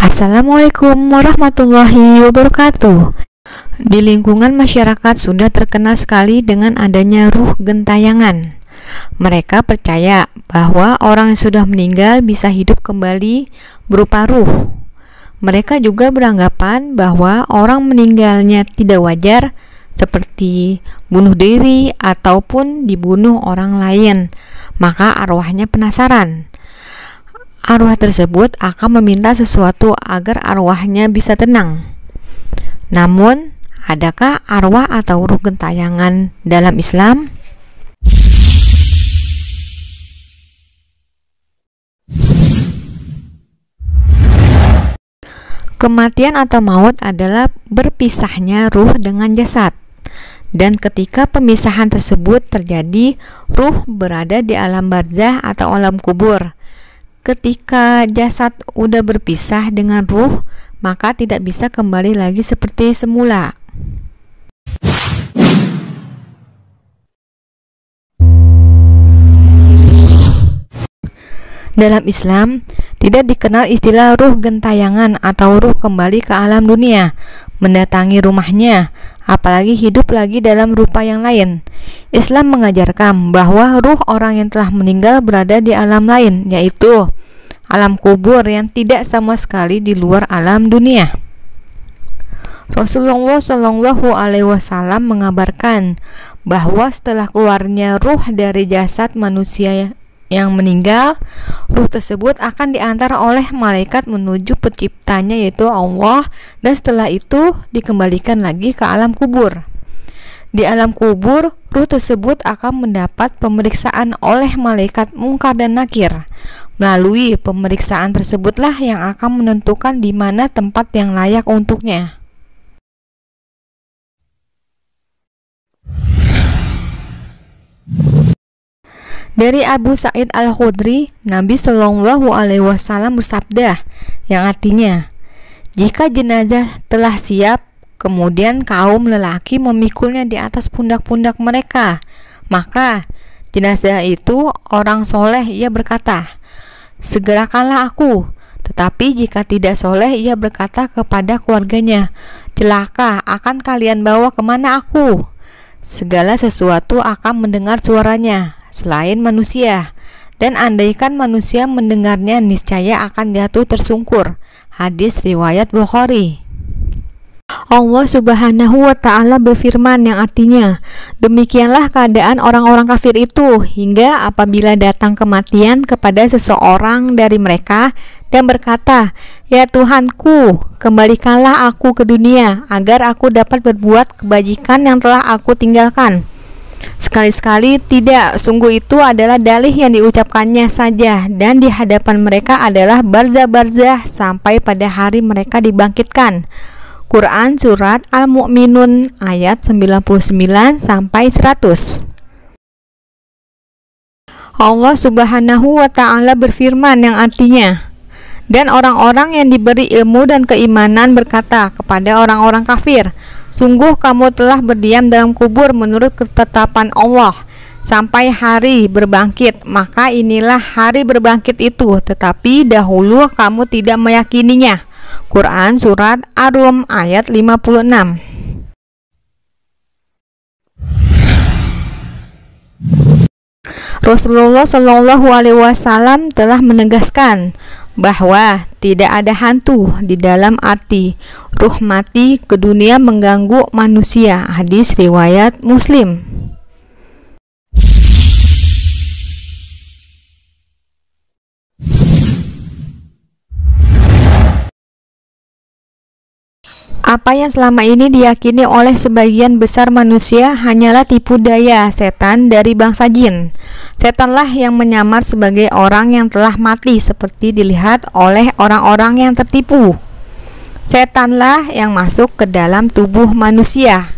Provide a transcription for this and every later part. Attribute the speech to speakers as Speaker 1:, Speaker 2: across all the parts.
Speaker 1: Assalamualaikum warahmatullahi wabarakatuh. Di lingkungan masyarakat sudah terkenal sekali dengan adanya ruh gentayangan. Mereka percaya bahwa orang yang sudah meninggal bisa hidup kembali berupa ruh. Mereka juga beranggapan bahwa orang meninggalnya tidak wajar, seperti bunuh diri ataupun dibunuh orang lain. Maka arwahnya penasaran. Arwah tersebut akan meminta sesuatu agar arwahnya bisa tenang. Namun, adakah arwah atau ruh gentayangan dalam Islam? Kematian atau maut adalah berpisahnya ruh dengan jasad. Dan ketika pemisahan tersebut terjadi, ruh berada di alam barzah atau alam kubur. Ketika jasad udah berpisah dengan ruh, maka tidak bisa kembali lagi seperti semula. Dalam Islam, tidak dikenal istilah ruh gentayangan atau ruh kembali ke alam dunia, mendatangi rumahnya, apalagi hidup lagi dalam rupa yang lain. Islam mengajarkan bahwa ruh orang yang telah meninggal berada di alam lain, yaitu alam kubur yang tidak sama sekali di luar alam dunia. Rasulullah Shallallahu Alaihi Wasallam mengabarkan bahwa setelah keluarnya ruh dari jasad manusia yang meninggal, ruh tersebut akan diantar oleh malaikat menuju penciptanya, yaitu Allah, dan setelah itu dikembalikan lagi ke alam kubur. Di alam kubur, ruh tersebut akan mendapat pemeriksaan oleh malaikat Munkar dan Nakir. Melalui pemeriksaan tersebutlah yang akan menentukan di mana tempat yang layak untuknya. Dari Abu Sa'id Al-Khudri, Nabi Shallallahu Alaihi Wasallam bersabda, yang artinya, jika jenazah telah siap, kemudian kaum lelaki memikulnya di atas pundak-pundak mereka, maka jenazah itu orang soleh, ia berkata, segerakanlah aku. Tetapi jika tidak soleh, ia berkata kepada keluarganya, celaka, akan kalian bawa kemana aku? Segala sesuatu akan mendengar suaranya selain manusia, dan andaikan manusia mendengarnya, niscaya akan jatuh tersungkur. Hadis riwayat Bukhari. Allah Subhanahu wa Ta'ala berfirman, yang artinya, demikianlah keadaan orang-orang kafir itu hingga apabila datang kematian kepada seseorang dari mereka dan berkata, ya Tuhanku, kembalikanlah aku ke dunia agar aku dapat berbuat kebajikan yang telah aku tinggalkan. Sekali-sekali tidak, sungguh itu adalah dalih yang diucapkannya saja, dan di hadapan mereka adalah barzah-barzah sampai pada hari mereka dibangkitkan. Quran Surat Al-Mu'minun ayat 99 sampai 100. Allah Subhanahu wa Ta'ala berfirman, yang artinya, dan orang-orang yang diberi ilmu dan keimanan berkata kepada orang-orang kafir, sungguh kamu telah berdiam dalam kubur menurut ketetapan Allah sampai hari berbangkit, maka inilah hari berbangkit itu, tetapi dahulu kamu tidak meyakininya. Quran Surat Ar-Rum ayat 56. Rasulullah Shallallahu Alaihi Wasallam telah menegaskan bahwa tidak ada hantu di dalam arti ruh mati ke dunia mengganggu manusia. Hadis riwayat Muslim. Apa yang selama ini diyakini oleh sebagian besar manusia hanyalah tipu daya setan dari bangsa jin. Setanlah yang menyamar sebagai orang yang telah mati seperti dilihat oleh orang-orang yang tertipu. Setanlah yang masuk ke dalam tubuh manusia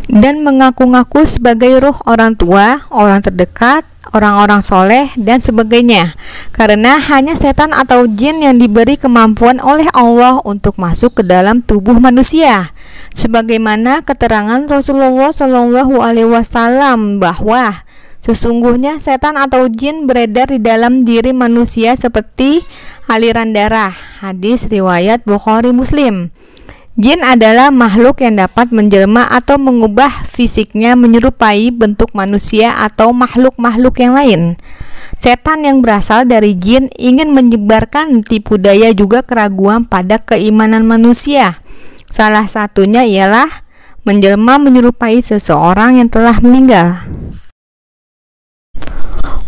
Speaker 1: dan mengaku-ngaku sebagai ruh orang tua, orang terdekat, orang-orang soleh, dan sebagainya. Karena hanya setan atau jin yang diberi kemampuan oleh Allah untuk masuk ke dalam tubuh manusia. Sebagaimana keterangan Rasulullah Shallallahu Alaihi Wasallam bahwa Sesungguhnya setan atau jin beredar di dalam diri manusia seperti aliran darah. Hadis riwayat Bukhari Muslim. Jin adalah makhluk yang dapat menjelma atau mengubah fisiknya menyerupai bentuk manusia atau makhluk-makhluk yang lain. Setan yang berasal dari jin ingin menyebarkan tipu daya juga keraguan pada keimanan manusia. Salah satunya ialah menjelma menyerupai seseorang yang telah meninggal.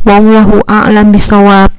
Speaker 1: Wallahu a'lam bishawab.